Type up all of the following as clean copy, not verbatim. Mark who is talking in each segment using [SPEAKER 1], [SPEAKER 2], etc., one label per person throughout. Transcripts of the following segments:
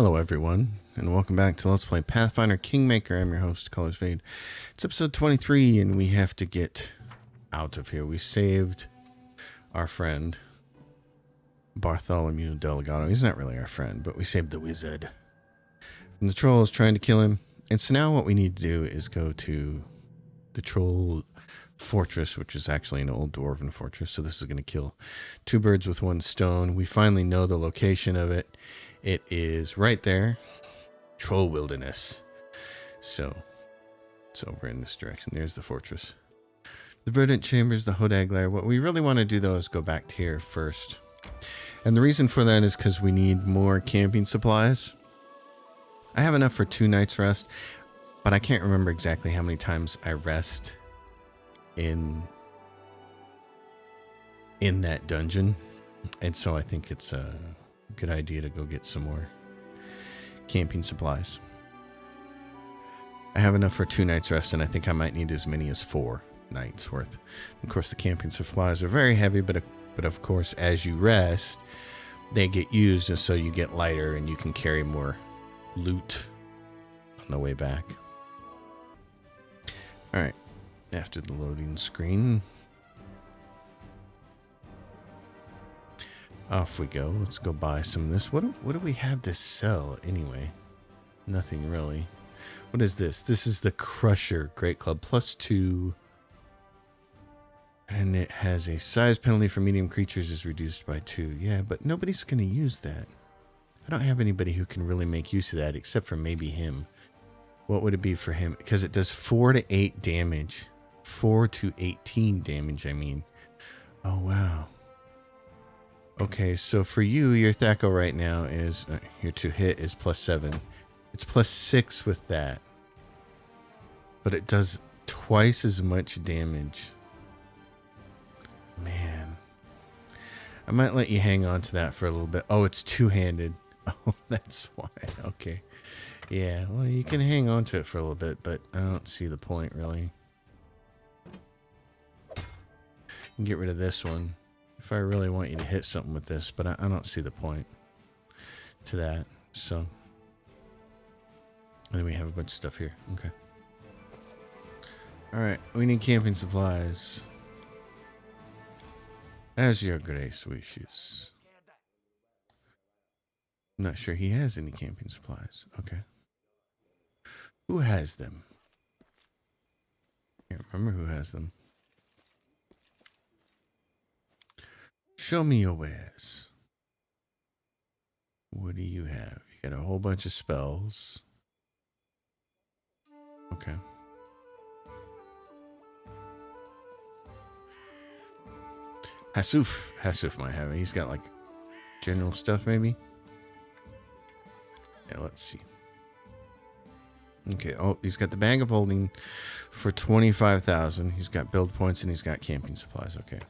[SPEAKER 1] Hello everyone, and welcome back to Let's Play Pathfinder Kingmaker. I'm your host, Colors Fade. It's episode 23, and we have to get out of here. We saved our friend, Bartholomew Delgado. He's not really our friend, but we saved the wizard from the trolls trying to kill him. And so now what we need to do is go to the troll fortress, which is actually an old dwarven fortress. So this is going to kill two birds with one stone. We finally know the location of it. It is right there, Troll Wilderness. So it's over in this direction. There's the fortress. The verdant chambers, the Hodag lair. What we really want to do though is go back to here first. And the reason for that is because we need more camping supplies. I have enough for 2 nights rest, but I can't remember exactly how many times I rest in that dungeon. And so I think it's a good idea to go get some more camping supplies. I have enough for 2 nights rest, and I think I might need as many as 4 nights worth. Of course, the camping supplies are very heavy, but of course, as you rest, they get used, and so you get lighter, and you can carry more loot on the way back. All right, after the loading screen, off we go. Let's go buy some of this. What do we have to sell anyway? Nothing really. What is this? This is the Crusher Great Club +2. And it has a size penalty for medium creatures is reduced by 2. Yeah, but nobody's going to use that. I don't have anybody who can really make use of that except for maybe him. What would it be for him? Because it does 4 to 8 damage. 4 to 18 damage, I mean. Oh, wow. Okay, so for you, your Thaco right now is, your to hit is +7. It's +6 with that. But it does twice as much damage. Man. I might let you hang on to that for a little bit. Oh, it's two-handed. Oh, that's why. Okay. Yeah, well, you can hang on to it for a little bit, but I don't see the point, really. You can get rid of this one. If I really want you to hit something with this, but I don't see the point to that. So, and then we have a bunch of stuff here. Okay. All right, we need camping supplies. As your grace wishes. I'm not sure he has any camping supplies. Okay. Who has them? I can't remember who has them. Show me your wares. What do you have? You got a whole bunch of spells. Okay. Hasuf might have it. He's got like general stuff maybe. Yeah, let's see. Okay, oh, he's got the bag of holding for 25,000. He's got build points and he's got camping supplies. Okay.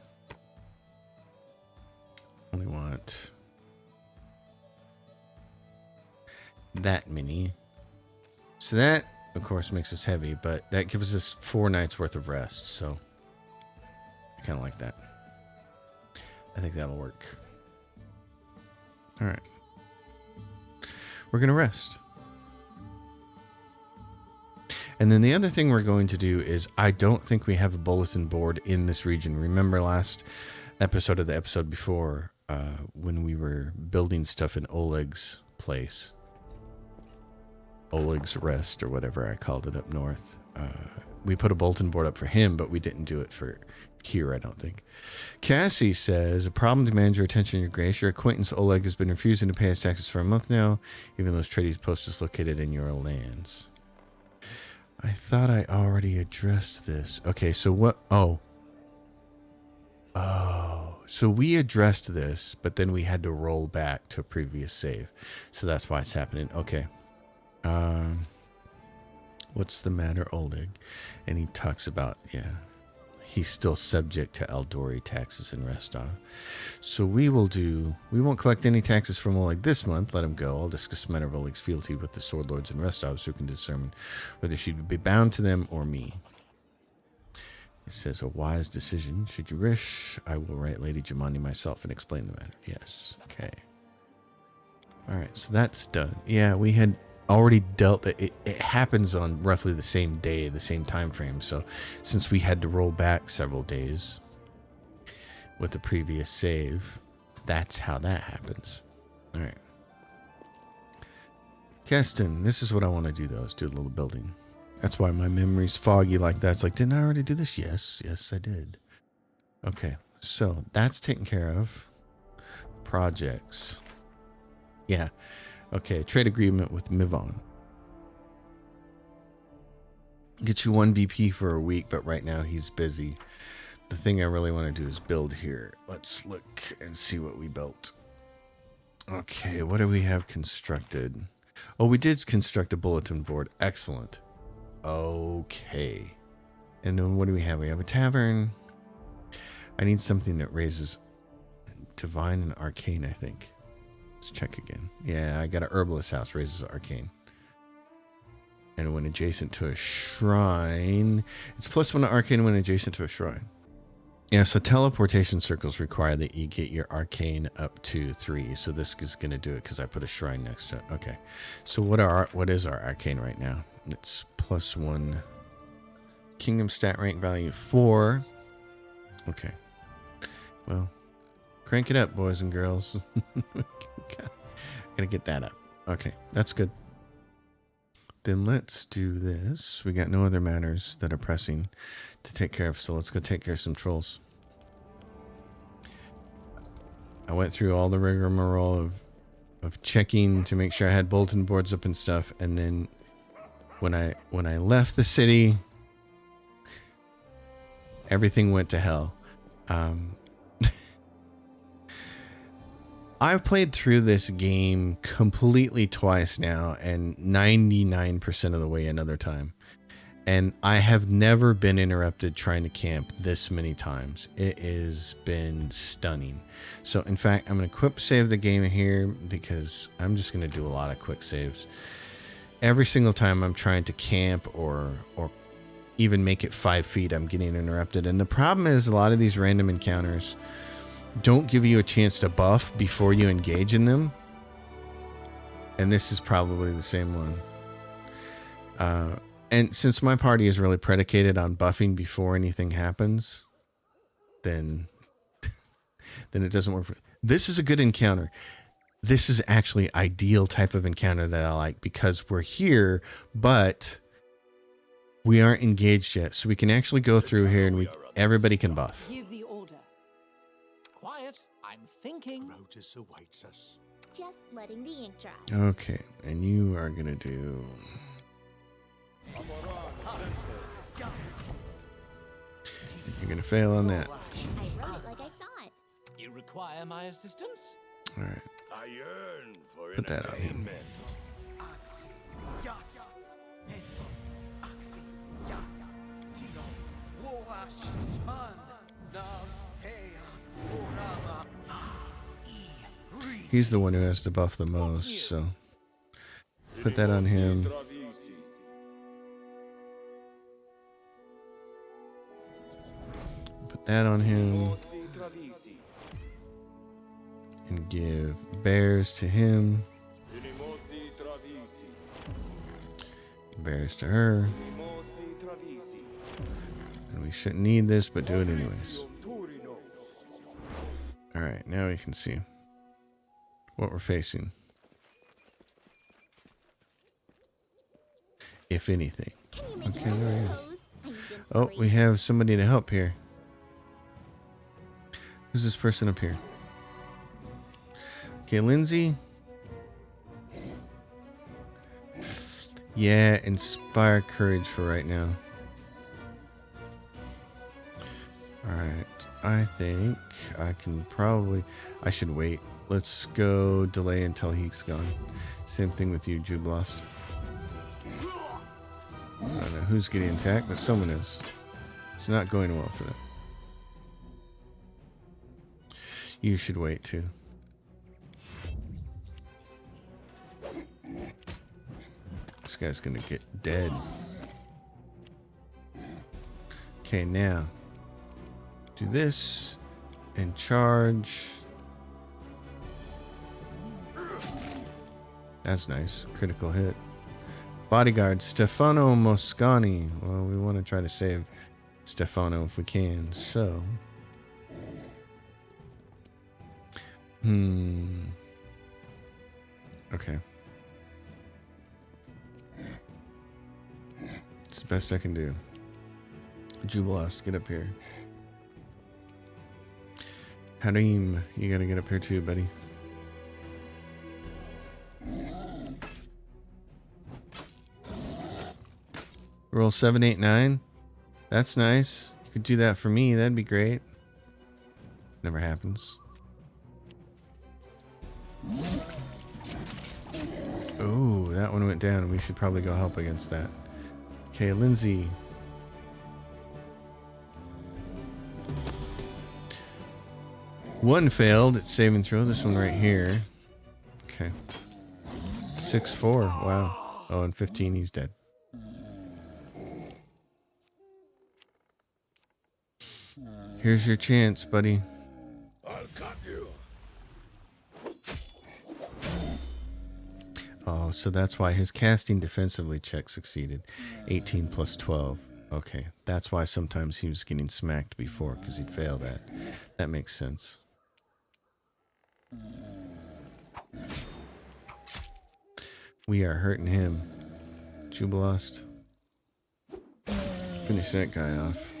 [SPEAKER 1] Only want that many. So that, of course, makes us heavy, but that gives us 4 nights worth of rest. So I kind of like that. I think that'll work. All right. We're going to rest. And then the other thing we're going to do is I don't think we have a bulletin board in this region. Remember last episode of the episode before, when we were building stuff in Oleg's place, Oleg's Rest or whatever I called it up north, we put a bulletin board up for him, but we didn't do it for here, I don't think. Cassie says, a problem to manage your attention, your grace. Your acquaintance Oleg has been refusing to pay his taxes for a month now, even though his trading post is located in your lands. I thought I already addressed this. Okay, so what? Oh, so we addressed this, but then we had to roll back to a previous save. So that's why it's happening. Okay. What's the matter, Oleg? And he talks about, yeah, he's still subject to Eldori taxes and Restov. So we won't collect any taxes from Oleg this month. Let him go. I'll discuss the matter of Oleg's fealty with the sword lords and Restov so we can determine whether she would be bound to them or me. It says, a wise decision. Should you wish, I will write Lady Jamani myself and explain the matter. Yes. Okay. All right, so that's done. Yeah, we had already dealt it. It happens on roughly the same day, the same time frame. So since we had to roll back several days with the previous save, that's how that happens. All right. Keston, this is what I want to do, though, is do a little building. That's why my memory's foggy like that. It's like, didn't I already do this? Yes, I did. Okay, so that's taken care of. Projects. Yeah. Okay, trade agreement with Mivon. Get you 1 BP for a week, but right now he's busy. The thing I really want to do is build here. Let's look and see what we built. Okay, what do we have constructed? Oh, we did construct a bulletin board. Excellent. Okay. And then what do we have? We have a tavern. I need something that raises divine and arcane, I think. Let's check again. Yeah, I got a herbalist house, raises arcane. And when adjacent to a shrine, it's +1 to arcane when adjacent to a shrine. Yeah, so teleportation circles require that you get your arcane up to 3. So this is going to do it because I put a shrine next to it. Okay. So what is our arcane right now? It's +1. Kingdom stat rank value 4. Okay. Well, crank it up, boys and girls. Gotta get that up. Okay, that's good. Then let's do this. We got no other matters that are pressing to take care of, so let's go take care of some trolls. I went through all the rigmarole of checking to make sure I had bulletin boards up and stuff, and then when I left the city, everything went to hell. I've played through this game completely twice now, and 99% of the way another time. And I have never been interrupted trying to camp this many times. It has been stunning. So in fact, I'm going to quick save the game here because I'm just going to do a lot of quick saves. Every single time I'm trying to camp or even make it 5 feet, I'm getting interrupted. And the problem is a lot of these random encounters don't give you a chance to buff before you engage in them. And this is probably the same one. And since my party is really predicated on buffing before anything happens, then it doesn't work. This is a good encounter. This is actually ideal type of encounter that I like because we're here, but we aren't engaged yet. So we can actually go through here and everybody can buff.
[SPEAKER 2] Give the order. Quiet, I'm thinking.
[SPEAKER 3] Notice awaits us.
[SPEAKER 4] Just letting the ink dry.
[SPEAKER 1] Okay, and you are gonna do. You're gonna fail on that.
[SPEAKER 4] I wrote it like I saw it.
[SPEAKER 2] You require my assistance?
[SPEAKER 1] All right.
[SPEAKER 3] I yearn for
[SPEAKER 1] Put that on him. He's the one who has to buff the most, so put that on him. Put that on him. And give bears to him. Bears to her. And we shouldn't need this, but do it anyways. Alright, now we can see what we're facing. If anything. Okay, there we go. Oh, we have somebody to help here. Who's this person up here? Okay, Lindsay. Yeah, inspire courage for right now. Alright, I think I can probably... I should wait. Let's go delay until he's gone. Same thing with you, Jublost. I don't know who's getting attacked, but someone is. It's not going well for them. You should wait too. This guy's gonna get dead. Okay, now do this and charge. That's nice. Critical hit. Bodyguard, Stefano Moscani. Well, we want to try to save Stefano if we can, so... Okay. It's the best I can do. Jubilost, get up here. Harim, you gotta get up here too, buddy. Roll 7, 8, 9. That's nice. You could do that for me. That'd be great. Never happens. Oh, that one went down. We should probably go help against that. Okay, Lindsay. One failed. It's saving throw. This one right here. Okay. 6-4. Wow. Oh, and 15. He's dead. Here's your chance, buddy.
[SPEAKER 3] I'll cut you.
[SPEAKER 1] Oh, so that's why his casting defensively check succeeded. 18 plus 12. Okay, that's why sometimes he was getting smacked before, because he'd fail that. That makes sense. We are hurting him. Jubilost. Finish that guy off.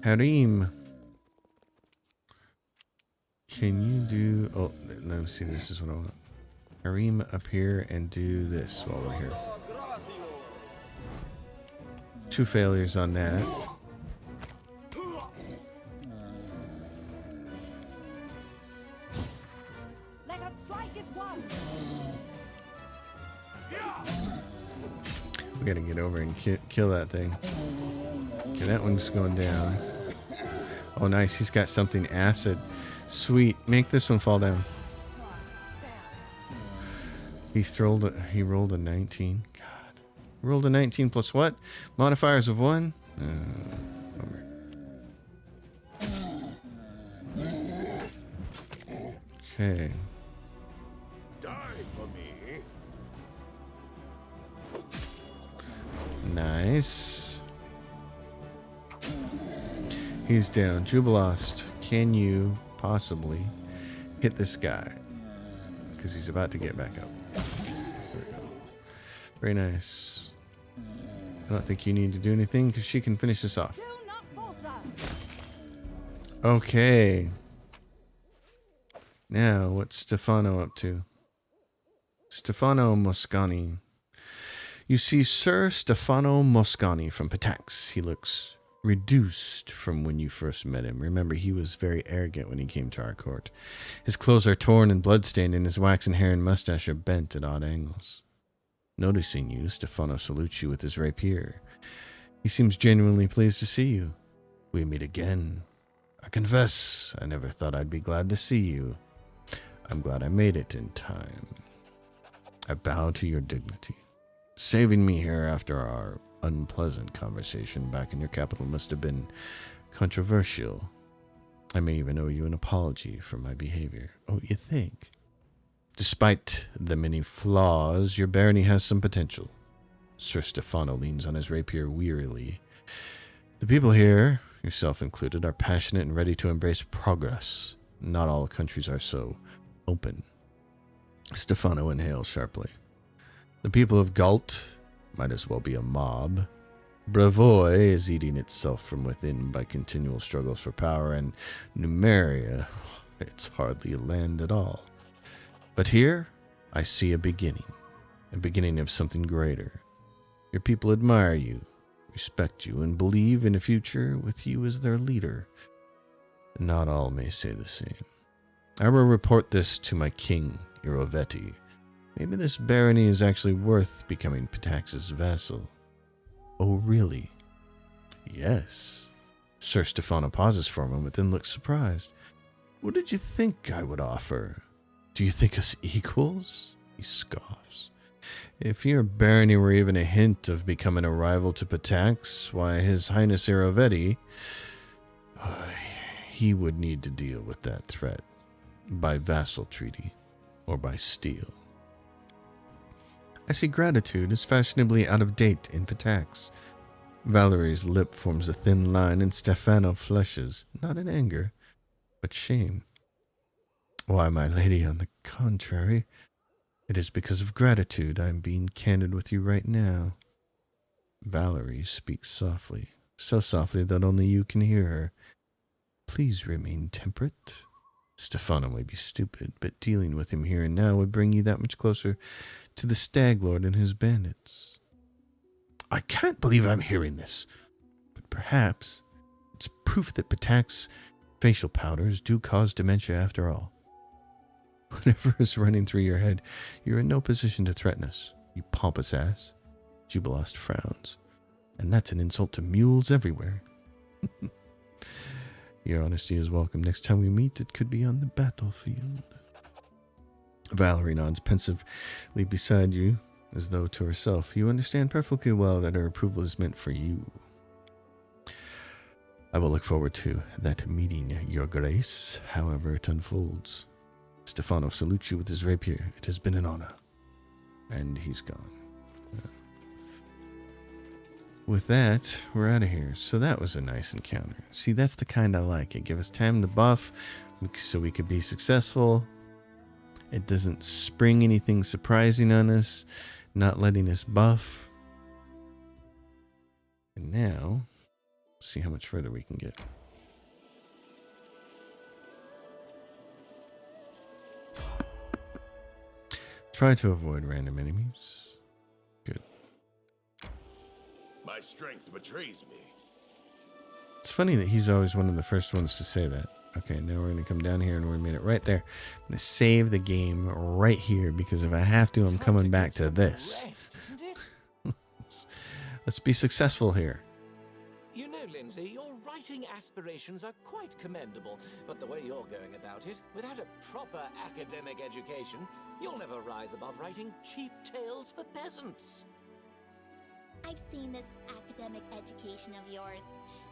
[SPEAKER 1] Harim. Can you do... Oh, let me see. This is what I want. Harim up here and do this while we're here. 2 failures on that.
[SPEAKER 5] Let us strike as one.
[SPEAKER 1] We gotta get over and kill that thing. Okay, that one's going down. Oh, nice. He's got something acid. Sweet. Make this one fall down. He rolled a 19. God. Rolled a 19 plus what? Modifiers of 1? Bummer. Okay.
[SPEAKER 3] Die for me.
[SPEAKER 1] Nice. He's down. Jubilost, can you possibly hit this guy? Because he's about to get back up. There we go. Very nice. I don't think you need to do anything because she can finish this off.
[SPEAKER 5] Do not falter.
[SPEAKER 1] Okay. Now, what's Stefano up to? Stefano Moscani. You see Sir Stefano Moscani from Patax. He looks reduced from when you first met him. Remember, he was very arrogant when he came to our court. His clothes are torn and bloodstained, and his waxen hair and mustache are bent at odd angles. Noticing you, Stefano salutes you with his rapier. He seems genuinely pleased to see you. We meet again. I confess, I never thought I'd be glad to see you. I'm glad I made it in time. I bow to your dignity. Saving me here after our unpleasant conversation back in your capital must have been controversial. I may even owe you an apology for my behavior. Oh, you think? Despite the many flaws, your barony has some potential. Sir Stefano leans on his rapier wearily. The people here, yourself included, are passionate and ready to embrace progress. Not all countries are so open. Stefano inhales sharply. The people of Galt might as well be a mob. Bravoy is eating itself from within by continual struggles for power, and Numeria, it's hardly a land at all. But here, I see a beginning of something greater. Your people admire you, respect you, and believe in a future with you as their leader. Not all may say the same. I will report this to my king, Irovetti. Maybe this barony is actually worth becoming Patax's vassal. Oh, really? Yes. Sir Stefano pauses for a moment, then looks surprised. What did you think I would offer? Do you think us equals? He scoffs. If your barony were even a hint of becoming a rival to Patax, why, His Highness Irovetti, he would need to deal with that threat by vassal treaty. or by steel. I see gratitude is fashionably out of date in Patax. Valerie's lip forms a thin line and Stefano flushes, not in anger, but shame. Why, my lady, on the contrary, it is because of gratitude I am being candid with you right now. Valerie speaks softly, so softly that only you can hear her. Please remain temperate. Stefano may be stupid, but dealing with him here and now would bring you that much closer to the Stag Lord and his bandits. I can't believe I'm hearing this, but perhaps it's proof that Patak's facial powders do cause dementia after all. Whatever is running through your head, you're in no position to threaten us, you pompous ass. Jubilost frowns. And that's an insult to mules everywhere. Your honesty is welcome. Next time we meet, it could be on the battlefield. Valerie nods pensively beside you, as though to herself. You understand perfectly well that her approval is meant for you. I will look forward to that meeting, Your Grace, however it unfolds. Stefano salutes you with his rapier. It has been an honor. And he's gone. With that, we're out of here. So that was a nice encounter. See, that's the kind I like. It gives us time to buff so we could be successful. It doesn't spring anything surprising on us, not letting us buff. And now, see how much further we can get. Try to avoid random enemies. Good.
[SPEAKER 3] My strength betrays me.
[SPEAKER 1] It's funny that he's always one of the first ones to say that. Okay, now we're going to come down here and we're going to meet it right there. I'm going to save the game right here because if I have to, I'm coming back to this. Let's be successful here.
[SPEAKER 2] You know, Lindsay, your writing aspirations are quite commendable, but the way you're going about it, without a proper academic education, you'll never rise above writing cheap tales for peasants.
[SPEAKER 4] I've seen this academic education of yours.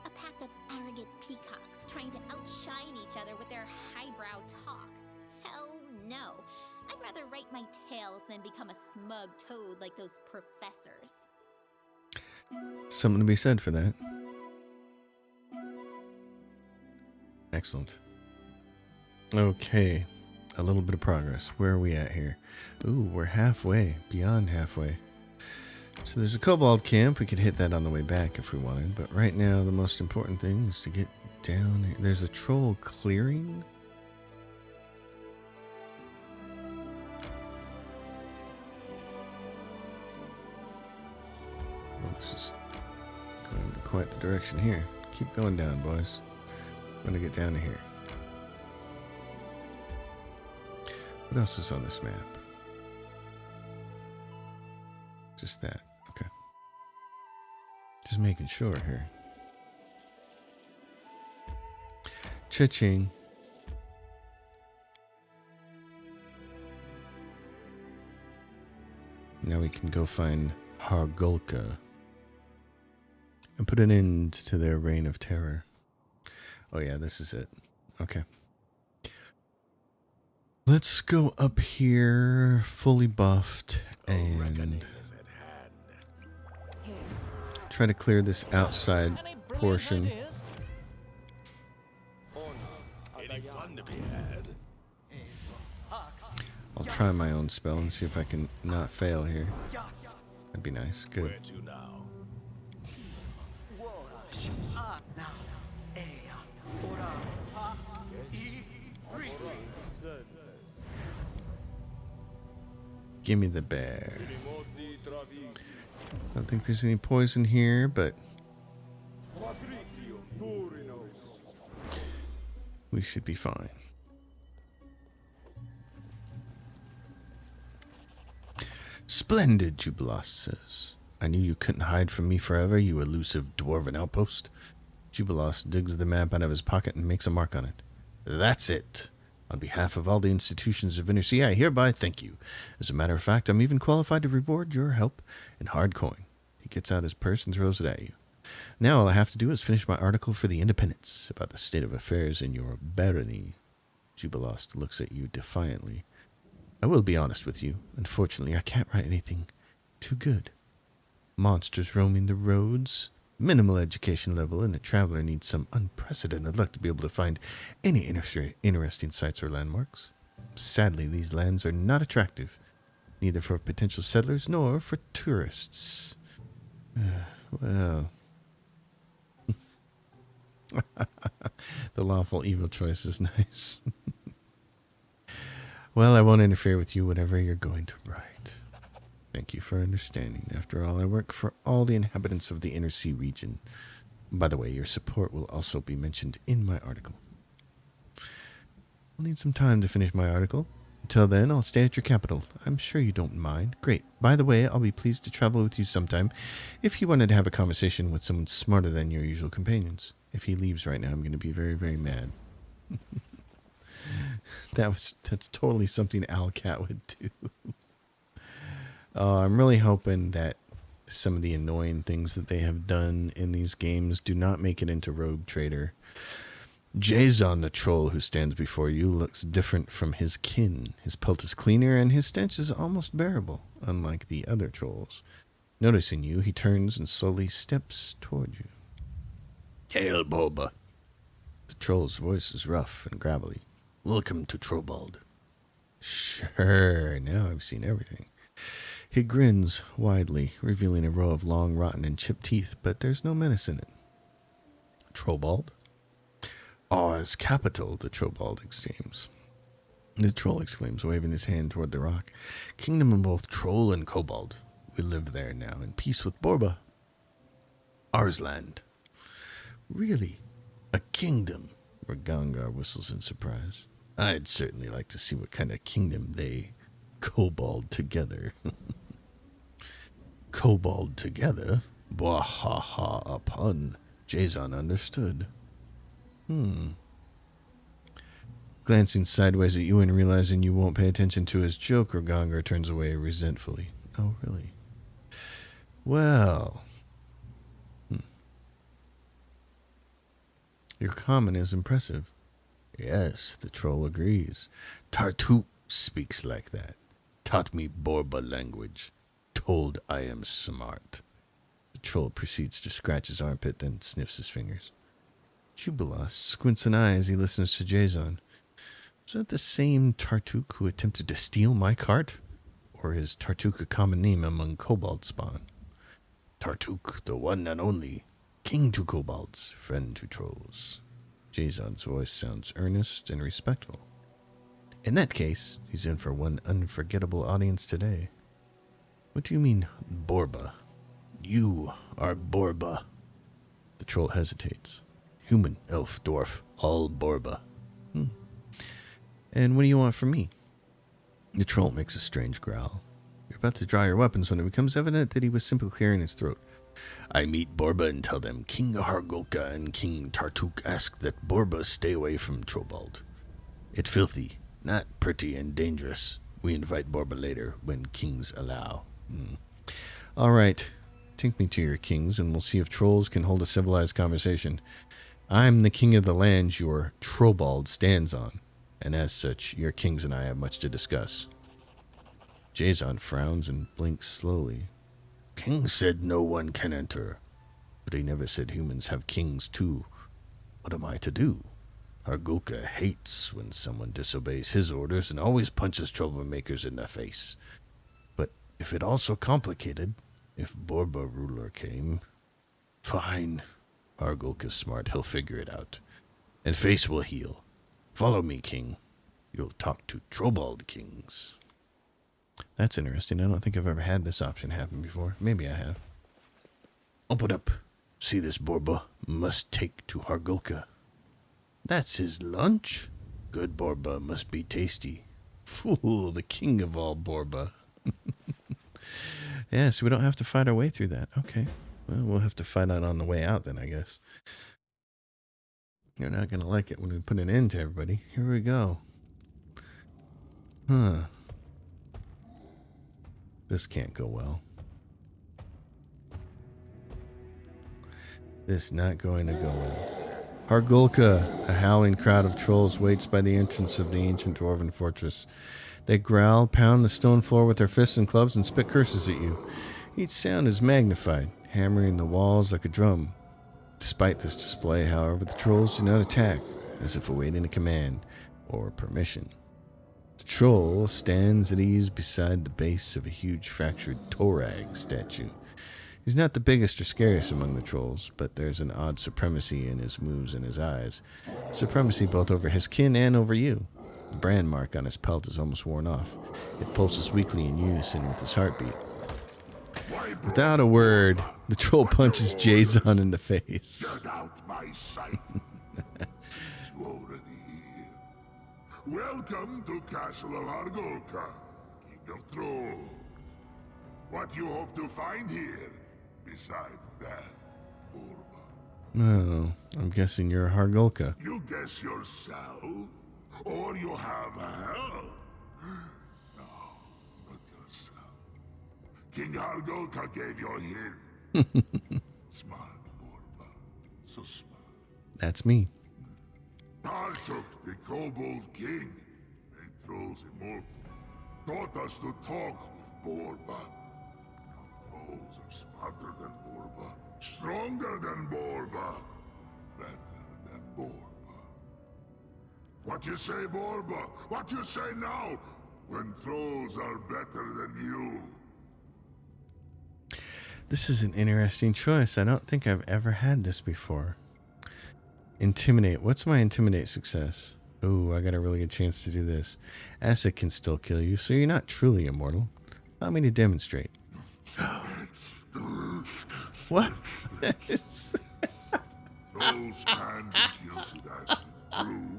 [SPEAKER 4] A pack of arrogant peacocks trying to outshine each other with their highbrow talk. Hell no. I'd rather write my tales than become a smug toad like those professors.
[SPEAKER 1] Something to be said for that. Excellent. Okay. A little bit of progress. Where are we at here? Ooh, we're halfway. Beyond halfway. So there's a kobold camp. We could hit that on the way back if we wanted. But right now, the most important thing is to get down here. There's a troll clearing. Well, this is going in quite the direction here. Keep going down, boys. I'm going to get down to here. What else is on this map? Just that. Okay. Just making sure here. Cha-ching. Now we can go find Hargolka and put an end to their reign of terror. Oh yeah, this is it. Okay. Let's go up here, fully buffed, and try to clear this outside
[SPEAKER 2] Any brilliant
[SPEAKER 1] portion.
[SPEAKER 2] ideas?
[SPEAKER 3] Any fun to be had?
[SPEAKER 1] I'll try my own spell and see if I can not fail here. That'd be nice. Good.
[SPEAKER 3] Where to now?
[SPEAKER 1] Give me the bear. I don't think there's any poison here, but we should be fine. Splendid, Jubilost says. I knew you couldn't hide from me forever, you elusive dwarven outpost. Jubilost digs the map out of his pocket and makes a mark on it. That's it. On behalf of all the institutions of Innersea, I hereby thank you. As a matter of fact, I'm even qualified to reward your help in hard coin. He gets out his purse and throws it at you. Now all I have to do is finish my article for the Independence about the state of affairs in your barony. Jubilost looks at you defiantly. I will be honest with you. Unfortunately, I can't write anything too good. Monsters roaming the roads, minimal education level, and a traveler needs some unprecedented luck to be able to find any interesting sites or landmarks. Sadly, these lands are not attractive, neither for potential settlers nor for tourists. Well, the lawful evil choice is nice. Well, I won't interfere with you, whatever you're going to write. Thank you for understanding. After all, I work for all the inhabitants of the Inner Sea region. By the way, your support will also be mentioned in my article. I'll need some time to finish my article. Until then, I'll stay at your capital. I'm sure you don't mind. Great. By the way, I'll be pleased to travel with you sometime if you wanted to have a conversation with someone smarter than your usual companions. If he leaves right now, I'm going to be very, very mad. That's totally something Al Cat would do. I'm really hoping that some of the annoying things that they have done in these games do not make it into Rogue Trader. Jason, the troll who stands before you, looks different from his kin. His pelt is cleaner and his stench is almost bearable, unlike the other trolls. Noticing you, he turns and slowly steps toward you. Hail, Boba. The troll's voice is rough and gravelly. Welcome to Trobald. Sure, now I've seen everything. He grins widely, revealing a row of long, rotten, and chipped teeth, but there's no menace in it. Trobald? Aw's capital, the Trobald exclaims. The troll exclaims, waving his hand toward the rock. Kingdom of both troll and kobold. We live there now, in peace with Borba. Ours land. Really? A kingdom? Ragangar whistles in surprise. I'd certainly like to see what kind of kingdom they kobold together. Kobold together? Bwahaha, a pun. Jason understood. Glancing sideways at you and realizing you won't pay attention to his joke, Ragangar turns away resentfully. Oh, really? Well. Your comment is impressive. Yes, the troll agrees. Tartuk speaks like that. Taught me Borba language. Told I am smart. The troll proceeds to scratch his armpit, then sniffs his fingers. Jubilos squints an eye as he listens to Jason. Was that the same Tartuk who attempted to steal my cart? Or is Tartuk a common name among kobold spawn? Tartuk, the one and only. King to kobolds, friend to trolls. Jason's voice sounds earnest and respectful. In that case, he's in for one unforgettable audience today. What do you mean, Borba? You are Borba. The troll hesitates. Human, elf, dwarf, all Borba. And what do you want from me? The troll makes a strange growl. You're about to draw your weapons when it becomes evident that he was simply clearing his throat. I meet Borba and tell them King Hargulka and King Tartuk ask that Borba stay away from Trobald. It's filthy, not pretty and dangerous. We invite Borba later when kings allow. All right, take me to your kings and we'll see if trolls can hold a civilized conversation. I'm the king of the land your Trobald stands on, and as such, your kings and I have much to discuss. Jason frowns and blinks slowly. King said no one can enter, but he never said humans have kings too. What am I to do? Hargulka hates when someone disobeys his orders and always punches troublemakers in the face. But if it all so complicated, if Borba ruler came, fine. Hargulka's smart, he'll figure it out. And face will heal. Follow me, king. You'll talk to Trobald kings. That's interesting. I don't think I've ever had this option happen before. Maybe I have. Open up. See this Borba? Must take to Hargulka. That's his lunch? Good Borba must be tasty. Fool, the king of all Borba. Yeah, so we don't have to fight our way through that. Okay. Well, we'll have to fight out on the way out then, I guess. You're not going to like it when we put an end to everybody. Here we go. This can't go well. This not going to go well. Hargulka, a howling crowd of trolls, waits by the entrance of the ancient dwarven fortress. They growl, pound the stone floor with their fists and clubs, and spit curses at you. Each sound is magnified, hammering the walls like a drum. Despite this display, however, the trolls do not attack, as if awaiting a command or permission. The troll stands at ease beside the base of a huge fractured Torag statue. He's not the biggest or scariest among the trolls, but there's an odd supremacy in his moves and his eyes. Supremacy both over his kin and over you. The brand mark on his pelt is almost worn off. It pulses weakly in unison with his heartbeat. Without a word, the troll punches Jason in the face.
[SPEAKER 6] Get out my sight. It's already here. Welcome to Castle of Hargolka, King of Trolls. What you hope to find here, besides that, Borba?
[SPEAKER 1] Oh, I'm guessing you're a Hargolka.
[SPEAKER 6] You guess yourself, or you have help. No, not yourself. King Hargolka gave you a hint. Smart, Borba. So smart.
[SPEAKER 1] That's me.
[SPEAKER 6] Tartuk, the Kobold King, made trolls immortal. Taught us to talk with Borba. Now trolls are smarter than Borba, stronger than Borba, better than Borba. What you say, Borba? What you say now? When trolls are better than you.
[SPEAKER 1] This is an interesting choice. I don't think I've ever had this before. Intimidate. What's my intimidate success? Ooh, I got a really good chance to do this. Acid can still kill you, so you're not truly immortal. Allow me to demonstrate. What?
[SPEAKER 6] Trolls can be killed with acid, true.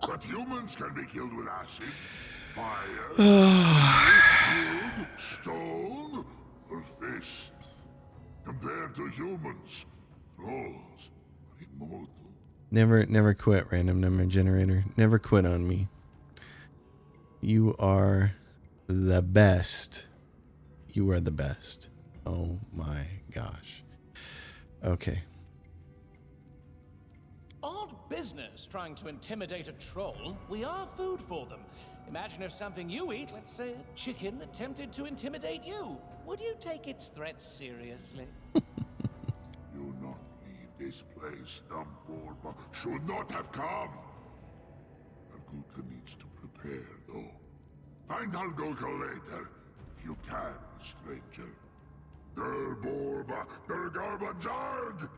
[SPEAKER 6] But humans can be killed with acid, fire, wood, stone, or fist. Compared to humans, trolls are immortal.
[SPEAKER 1] Never quit, random number generator. Never quit on me. You are the best. You are the best. Oh my gosh. Okay.
[SPEAKER 2] Odd business trying to intimidate a troll. We are food for them. Imagine if something you eat, let's say a chicken, attempted to intimidate you. Would you take its threats seriously?
[SPEAKER 6] You not leave this place, dumb Borba. Should not have come. Hargulka needs to prepare, though. Find Hargulka later, if you can, stranger. Der Borba, der Garbanzarg!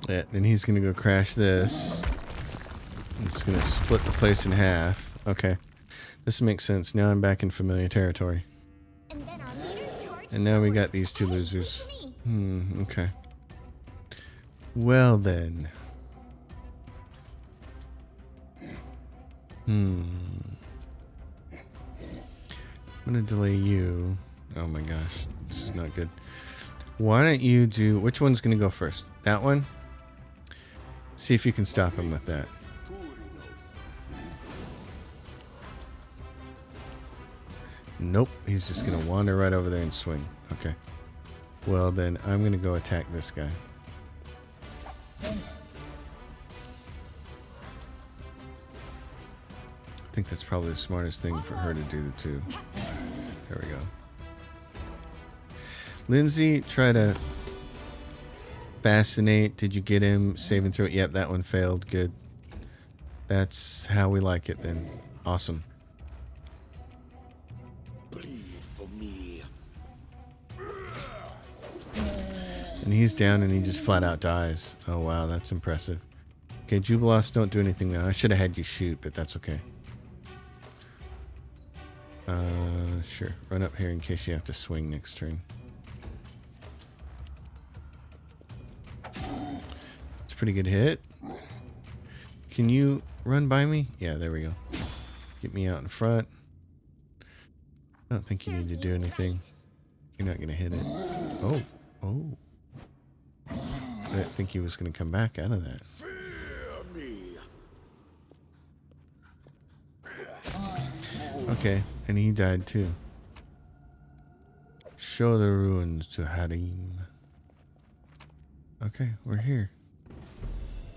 [SPEAKER 1] Yeah, then he's gonna go crash this. It's gonna split the place in half. Okay. This makes sense. Now I'm back in familiar territory.
[SPEAKER 4] And then our leader charged
[SPEAKER 1] And now we got
[SPEAKER 4] forward.
[SPEAKER 1] these two
[SPEAKER 4] Hey,
[SPEAKER 1] losers.
[SPEAKER 4] me.
[SPEAKER 1] Okay. Well then. I'm gonna delay you. Oh my gosh. This is not good. Why don't you do... Which one's gonna go first? That one? See if you can stop him with that. Nope. He's just gonna wander right over there and swing. Okay. Well then, I'm gonna go attack this guy. I think that's probably the smartest thing for her to do too. There we go. Lindsay, try to fascinate. Did you get him? Saving throw it. Yep, that one failed. Good. That's how we like it then. Awesome.
[SPEAKER 3] Bleed for me.
[SPEAKER 1] And he's down and he just flat out dies. Oh wow, that's impressive. Okay, Jubilos, don't do anything now. I should have had you shoot, but that's okay. Sure. Run up here in case you have to swing next turn. It's a pretty good hit. Can you run by me? Yeah, there we go. Get me out in front. I don't think you need to do anything. You're not going to hit it. Oh. Oh. I didn't think he was going to come back out of that.
[SPEAKER 3] Fear me.
[SPEAKER 1] Okay, and he died too. Show the ruins to Harim. Okay, we're here.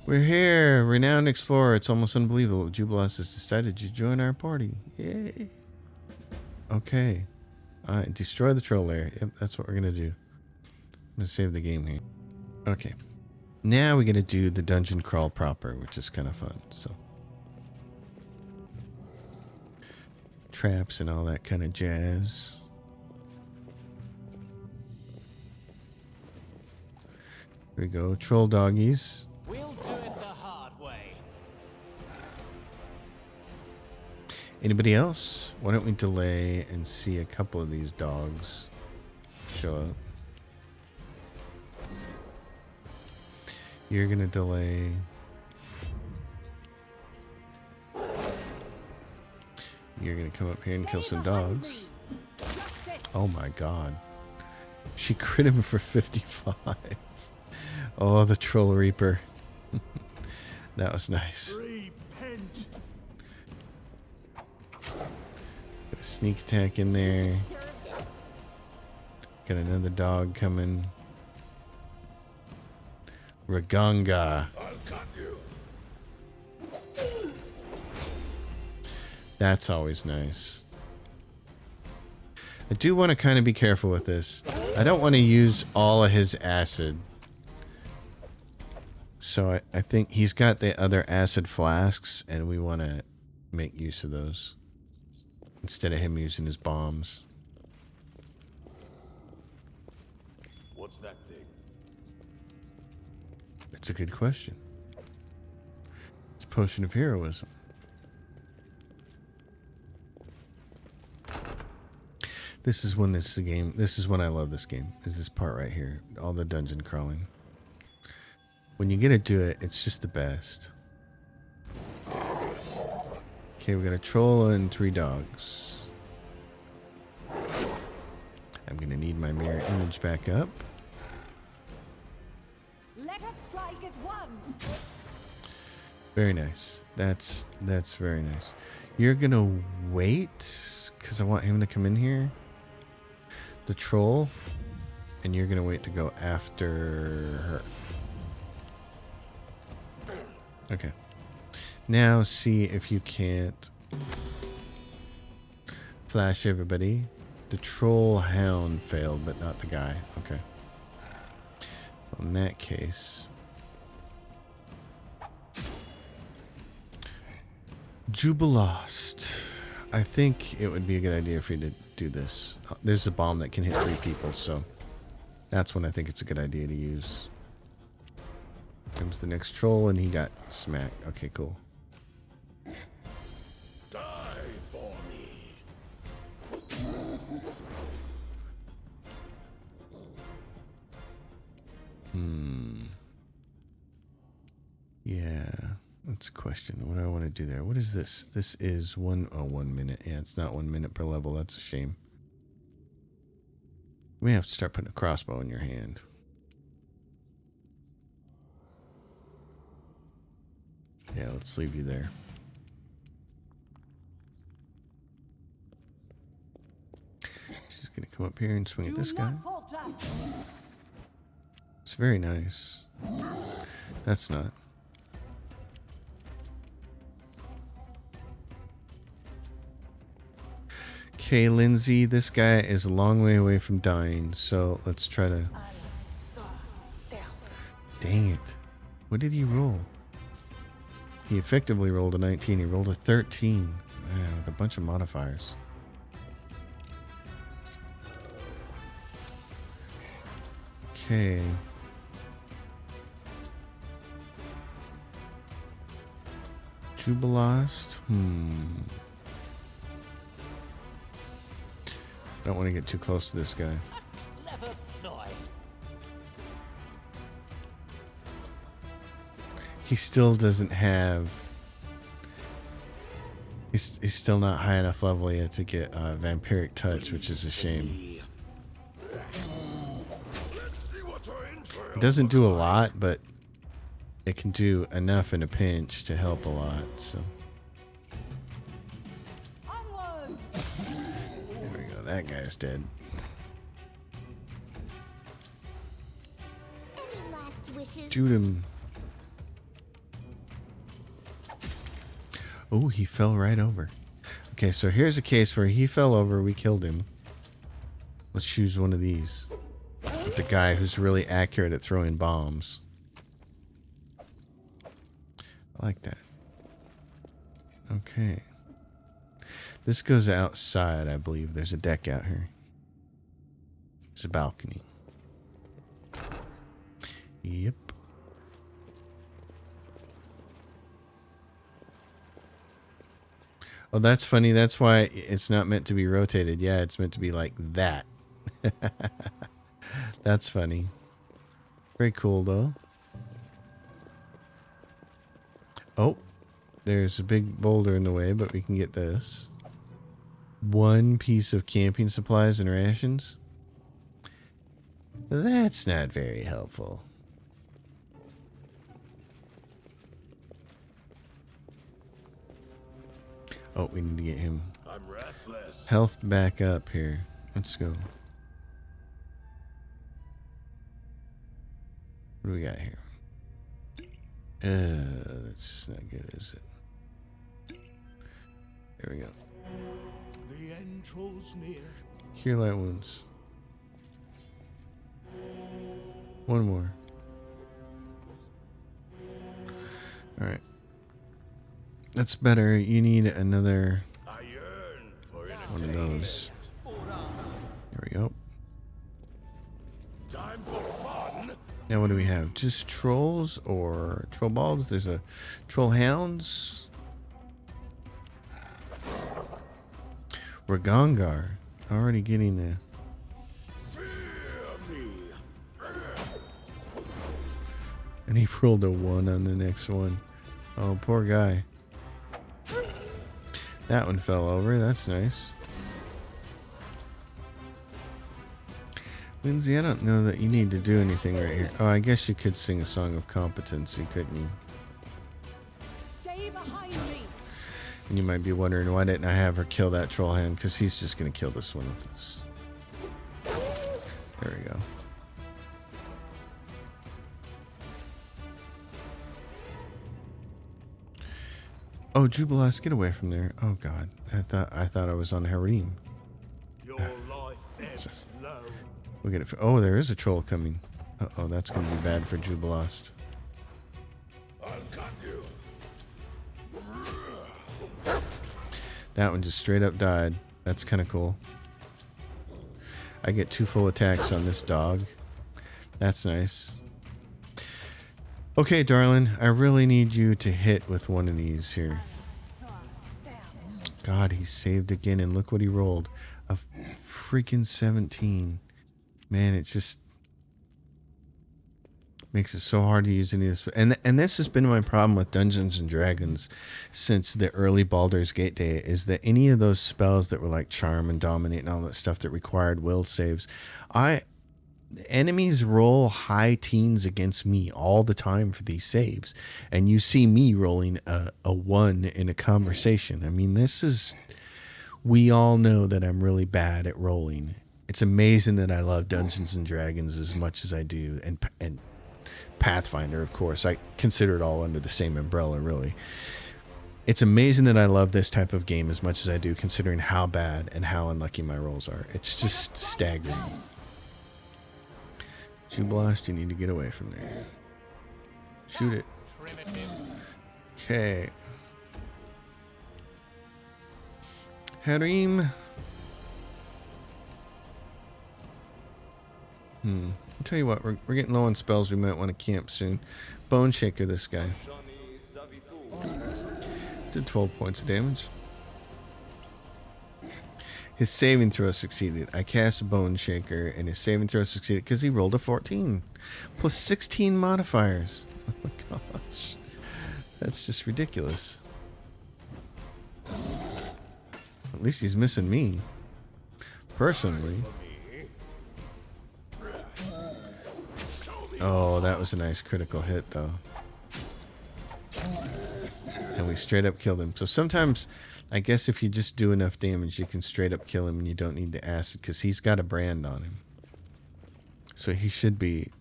[SPEAKER 1] We're here, renowned explorer. It's almost unbelievable. Jubilos has decided to join our party. Yay. Okay. Alright, destroy the troll lair. Yep, that's what we're gonna do. I'm gonna save the game here. Okay. Now we're gonna do the dungeon crawl proper, which is kind of fun. So traps and all that kind of jazz. Here we go. Troll doggies.
[SPEAKER 2] We'll do it the hard way.
[SPEAKER 1] Anybody else? Why don't we delay and see a couple of these dogs show up? You're gonna delay. You're gonna come up here and kill some dogs. Oh my god. She crit him for 55. Oh, the Troll Reaper. That was nice.
[SPEAKER 3] Repent.
[SPEAKER 1] Got a sneak attack in there. Got another dog coming. Ragunga.
[SPEAKER 3] I'll cut you.
[SPEAKER 1] That's always nice. I do want to kind of be careful with this. I don't want to use all of his acid. So I think he's got the other acid flasks, and we want to make use of those instead of him using his bombs.
[SPEAKER 3] What's that thing?
[SPEAKER 1] That's a good question. It's a potion of heroism. This is when this is a game. This is when I love this game. Is this part right here? All the dungeon crawling. When you get to do it, it's just the best. Okay, we got a troll and 3 dogs. I'm gonna need my mirror image back up.
[SPEAKER 5] Let us strike as one.
[SPEAKER 1] Very nice. That's very nice. You're gonna wait because I want him to come in here. The troll, and you're gonna wait to go after her. Okay. Now see if you can't flash everybody. The troll hound failed, but not the guy. Okay. Well, in that case, Jubilost. I think it would be a good idea for you to do this. There's a bomb that can hit 3 people, so that's when I think it's a good idea to use. Comes the next troll, and he got smacked. Okay, cool.
[SPEAKER 3] Die for me.
[SPEAKER 1] Yeah, that's a question. What do I want to do there? What is this? This is 1 minute. Yeah, it's not 1 minute per level. That's a shame. We may have to start putting a crossbow in your hand. Yeah, let's leave you there. She's gonna come up here and swing at this guy. It's very nice. That's not. Okay, Lindsay, this guy is a long way away from dying, so let's try to... Dang it. What did he roll? He effectively rolled a 19. He rolled a 13. Man, with a bunch of modifiers. Okay. Jubilost. I don't want to get too close to this guy.
[SPEAKER 2] Clever ploy.
[SPEAKER 1] He still doesn't have... He's still not high enough level yet to get Vampiric Touch, which is a shame. It doesn't do a lot, but it can do enough in a pinch to help a lot, so... There we go, that guy's dead.
[SPEAKER 4] Any last ashes.
[SPEAKER 1] Shoot him. Oh, he fell right over. Okay, so here's a case where he fell over. We killed him. Let's choose one of these. The guy who's really accurate at throwing bombs. I like that. Okay. This goes outside, I believe. There's a deck out here. There's a balcony. Yep. Oh, that's funny. That's why it's not meant to be rotated. Yeah, it's meant to be like that. That's funny. Very cool, though. Oh, there's a big boulder in the way, but we can get this. One piece of camping supplies and rations. That's not very helpful. Oh, we need to get him
[SPEAKER 3] I'm restless.
[SPEAKER 1] health back up here. Let's go. What do we got here? That's just not good, is it? There we go.
[SPEAKER 3] The end draws near.
[SPEAKER 1] Cure light wounds. One more. Alright. That's better. You need another
[SPEAKER 3] I yearn for
[SPEAKER 1] one of those. There we go.
[SPEAKER 3] time for fun.
[SPEAKER 1] Now what do we have? Just trolls or troll balls? There's a troll hounds. Ragongar. Already getting a... And he rolled a 1 on the next one. Oh, poor guy. That one fell over. That's nice. Lindsay, I don't know that you need to do anything right here. Oh, I guess you could sing a song of competency, couldn't you?
[SPEAKER 5] Stay behind me.
[SPEAKER 1] And you might be wondering, why didn't I have her kill that troll hand? Because he's just going to kill this one with this. There we go. Oh, Jubilas, get away from there. Oh God. I thought I was on Harim.
[SPEAKER 3] Your life ebbs low.
[SPEAKER 1] We'll get it. Oh, there is a troll coming. Uh-oh, that's going to be bad for Jubilast.
[SPEAKER 3] I'll cut you.
[SPEAKER 1] That one just straight up died. That's kind of cool. I get 2 full attacks on this dog. That's nice. Okay, darling, I really need you to hit with one of these here. God, he saved again, and look what he rolled. A freaking 17. Man, it just makes it so hard to use any of this. And this has been my problem with Dungeons and Dragons since the early Baldur's Gate day, is that any of those spells that were like Charm and Dominate and all that stuff that required will saves, enemies roll high teens against me all the time for these saves, and you see me rolling a 1 in a conversation. I mean, we all know that I'm really bad at rolling. It's amazing that I love Dungeons and Dragons as much as I do, and Pathfinder, of course. I consider it all under the same umbrella, really. It's amazing that I love this type of game as much as I do, considering how bad and how unlucky my rolls are. It's just staggering. Jubilast, you need to get away from there. Shoot it. Okay. Harim. I'll tell you what, we're getting low on spells. We might want to camp soon. Bone Shaker, this guy. Did 12 points of damage. His saving throw succeeded. I cast Bone Shaker, and his saving throw succeeded because he rolled a 14. Plus 16 modifiers. Oh my gosh. That's just ridiculous. At least he's missing me. Personally. Oh, that was a nice critical hit, though. And we straight up killed him. So sometimes, I guess if you just do enough damage, you can straight up kill him and you don't need the acid, because he's got a brand on him. So he should be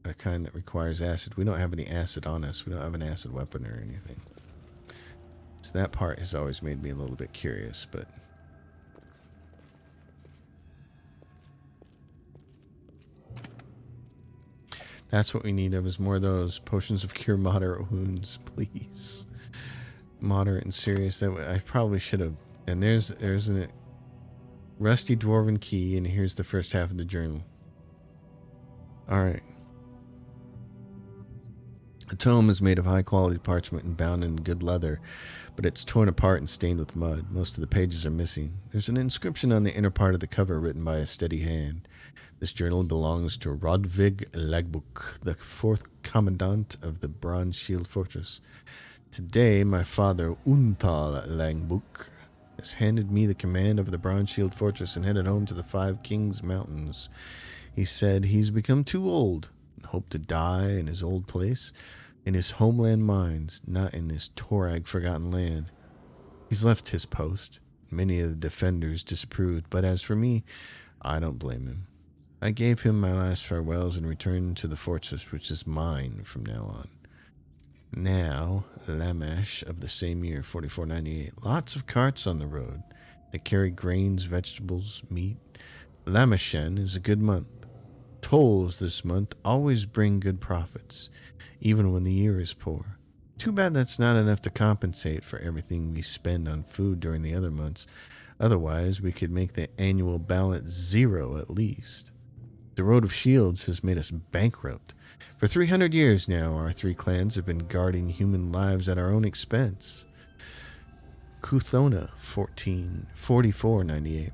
[SPEAKER 1] a kind that requires acid. We don't have any acid on us. We don't have an acid weapon or anything. So that part has always made me a little bit curious, but that's what we need of is more of those potions of cure moderate wounds, please. Moderate and serious. That I probably should have. And there's a rusty dwarven key, and here's the first half of the journal. All right. The tome is made of high-quality parchment and bound in good leather, but it's torn apart and stained with mud. Most of the pages are missing. There's an inscription on the inner part of the cover written by a steady hand. This journal belongs to Rodvig Lagbuk, the 4th commandant of the Bronze Shield Fortress. Today, my father, Untal Langbuk, has handed me the command of the Bronze Shield Fortress and headed home to the 5 Kings Mountains. He said he's become too old and hoped to die in his old place, in his homeland mines, not in this Torag forgotten land. He's left his post. Many of the defenders disapproved, but as for me, I don't blame him. I gave him my last farewells and returned to the fortress, which is mine from now on. Now, Lamash of the same year, 4498. Lots of carts on the road. They carry grains, vegetables, meat. Lamashen is a good month. Tolls this month always bring good profits, even when the year is poor. Too bad that's not enough to compensate for everything we spend on food during the other months. Otherwise, we could make the annual balance 0 at least. The Road of Shields has made us bankrupt. For 300 years now, our 3 clans have been guarding human lives at our own expense. Kuthona, 4498.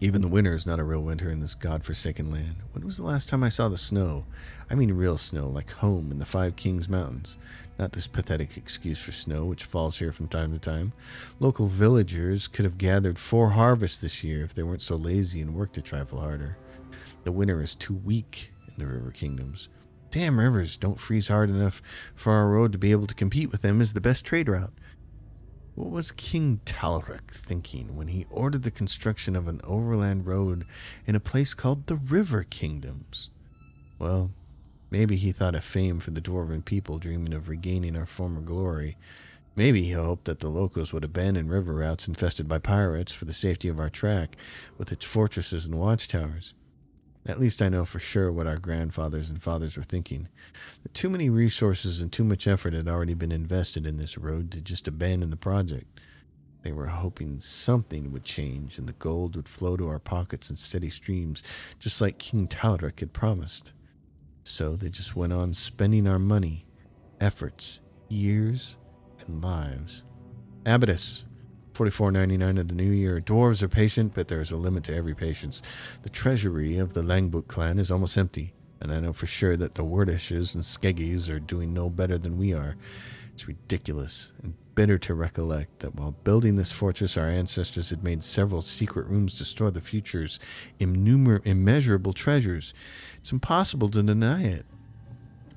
[SPEAKER 1] Even the winter is not a real winter in this godforsaken land. When was the last time I saw the snow? I mean real snow, like home in the 5 Kings Mountains. Not this pathetic excuse for snow, which falls here from time to time. Local villagers could have gathered 4 harvests this year if they weren't so lazy and worked a trifle harder. The winter is too weak in the river kingdoms. Damn rivers don't freeze hard enough for our road to be able to compete with them as the best trade route. What was King Talric thinking when he ordered the construction of an overland road in a place called the River Kingdoms? Well, maybe he thought of fame for the dwarven people dreaming of regaining our former glory. Maybe he hoped that the locals would abandon river routes infested by pirates for the safety of our track with its fortresses and watchtowers. At least I know for sure what our grandfathers and fathers were thinking. That too many resources and too much effort had already been invested in this road to just abandon the project. They were hoping something would change and the gold would flow to our pockets in steady streams, just like King Talric had promised. So they just went on spending our money, efforts, years, and lives. Abaddus, 4499 of the new year. Dwarves are patient, but there is a limit to every patience. The treasury of the Langbuk clan is almost empty, and I know for sure that the Wordishes and Skeggies are doing no better than we are. It's ridiculous and bitter to recollect that while building this fortress, our ancestors had made several secret rooms to store the future's immeasurable treasures. It's impossible to deny it.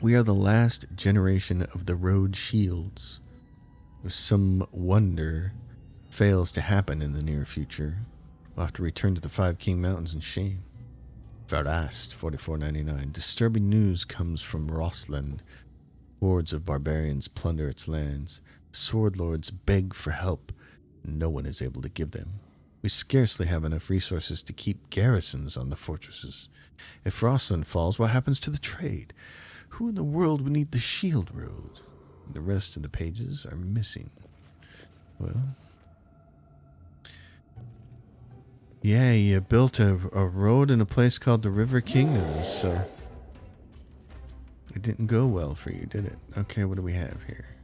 [SPEAKER 1] We are the last generation of the Road Shields. If some wonder fails to happen in the near future, we'll have to return to the 5 King Mountains in shame. Varast, 4499. Disturbing news comes from Rosland. Hordes of barbarians plunder its lands. The sword lords beg for help. No one is able to give them. We scarcely have enough resources to keep garrisons on the fortresses. If Rosland falls, what happens to the trade? Who in the world would need the shield road? The rest of the pages are missing. Well, yeah, you built a road in a place called the River Kingdoms, so it didn't go well for you, did it? Okay, what do we have here?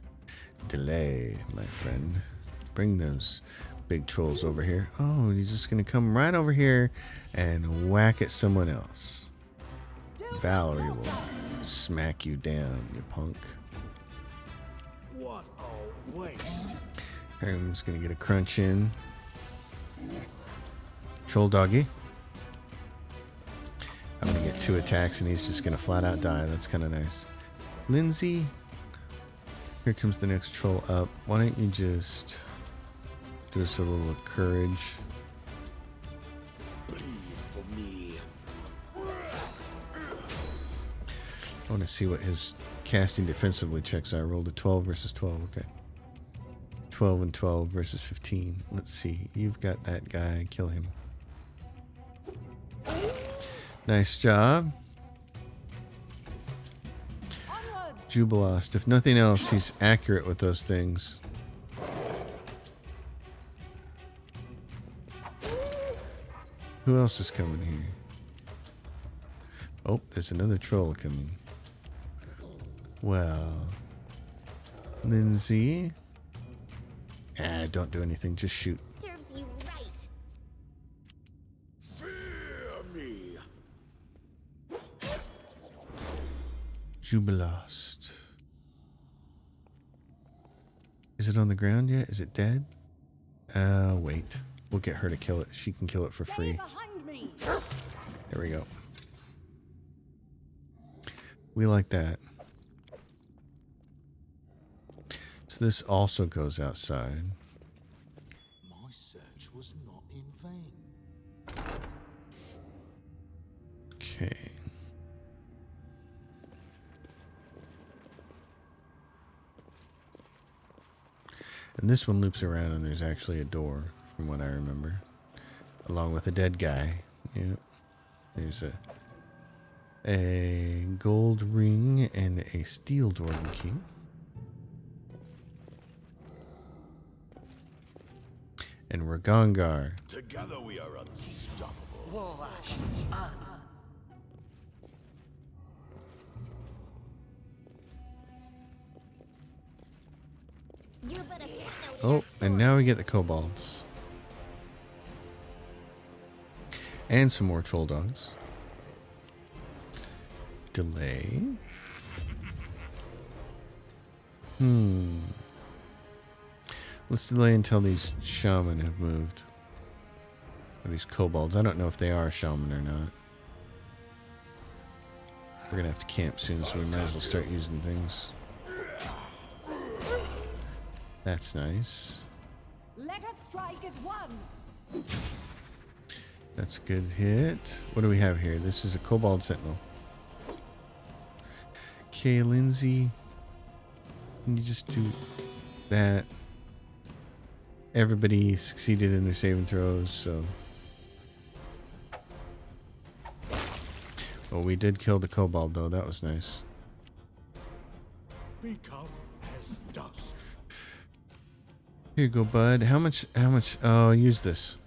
[SPEAKER 1] Delay, my friend. Bring those big trolls over here. Oh, he's just going to come right over here and whack at someone else. Valerie will smack you down, you punk.
[SPEAKER 3] What a waste.
[SPEAKER 1] I'm just going to get a crunch in. Troll doggy. I'm going to get 2 attacks and he's just going to flat out die. That's kind of nice. Lindsay. Here comes the next troll up. Why don't you just do us a little courage.
[SPEAKER 3] Bleed for me.
[SPEAKER 1] I want to see what his casting defensively checks are. I rolled a 12 versus 12. Okay. 12 and 12 versus 15. Let's see. You've got that guy. Kill him. Nice job. Jubilost. If nothing else, he's accurate with those things. Who else is coming here? Oh, there's another troll coming. Well, Lindsay. Don't do anything. Just shoot.
[SPEAKER 4] Serves you right.
[SPEAKER 3] Fear me.
[SPEAKER 1] Jubilost. Is it on the ground yet? Is it dead? Wait. We'll get her to kill it. She can kill it for free.
[SPEAKER 5] Behind me.
[SPEAKER 1] There we go. We like that. So this also goes outside.
[SPEAKER 3] My search was not in vain.
[SPEAKER 1] Okay. And this one loops around and there's actually a door, from what I remember. Along with a dead guy. Yep. There's a gold ring and a steel dwarven key. And Ragongar.
[SPEAKER 3] Together we are unstoppable.
[SPEAKER 4] You're but a footnote in
[SPEAKER 1] Oh,
[SPEAKER 4] our
[SPEAKER 1] and
[SPEAKER 4] story.
[SPEAKER 1] now we get the kobolds. And some more troll dogs. Delay. Let's delay until these shaman have moved. Or these kobolds. I don't know if they are shaman or not. We're gonna have to camp soon, so we might as well start using things. That's nice.
[SPEAKER 5] Let us strike as one.
[SPEAKER 1] That's a good hit. What do we have here? This is a kobold sentinel. Okay, Lindsay. Can you just do that? Everybody succeeded in their saving throws, so. Well, we did kill the kobold, though. That was nice.
[SPEAKER 3] Become as dust.
[SPEAKER 1] Here you go, bud. How much? Oh, use this.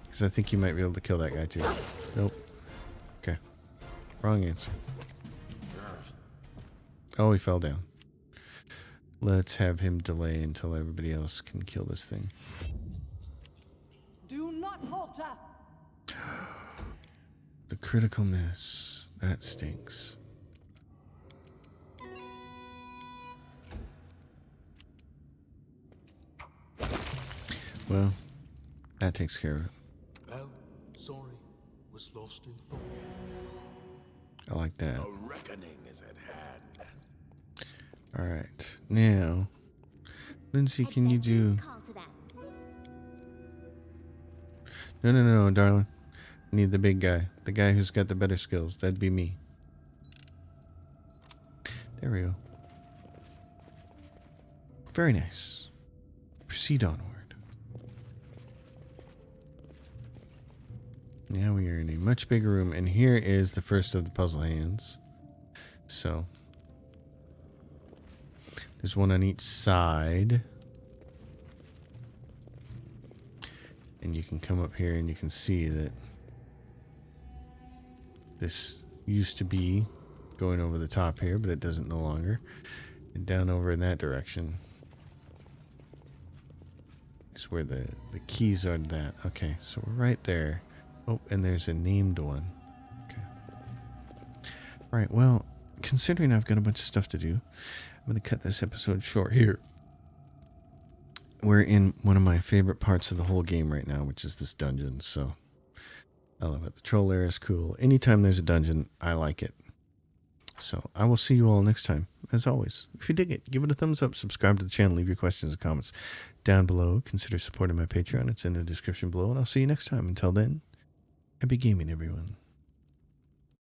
[SPEAKER 1] Because I think you might be able to kill that guy, too. Nope. Okay. Wrong answer. Oh, he fell down. Let's have him delay until everybody else can kill this thing.
[SPEAKER 5] Do not falter.
[SPEAKER 1] The critical miss. That stinks. Well, that takes care of it.
[SPEAKER 3] Well, sorry, was lost in thought.
[SPEAKER 1] I like that.
[SPEAKER 3] A reckoning is at hand.
[SPEAKER 1] Alright. Now, Lindsay, can you do...
[SPEAKER 4] Call to that.
[SPEAKER 1] No, darling. I need the big guy. The guy who's got the better skills. That'd be me. There we go. Very nice. Proceed onward. Now we are in a much bigger room, and here is the first of the puzzle hands. So, there's one on each side. And you can come up here and you can see that this used to be going over the top here, but it doesn't no longer. And down over in that direction is where the keys are to that. Okay, so we're right there. Oh, and there's a named one. Okay. All right, well, considering I've got a bunch of stuff to do, I'm going to cut this episode short here. We're in one of my favorite parts of the whole game right now, which is this dungeon, so I love it. The troll area is cool. Anytime there's a dungeon, I like it. So I will see you all next time. As always, if you dig it, give it a thumbs up, subscribe to the channel, leave your questions and comments down below. Consider supporting my Patreon. It's in the description below, and I'll see you next time. Until then, happy gaming, everyone.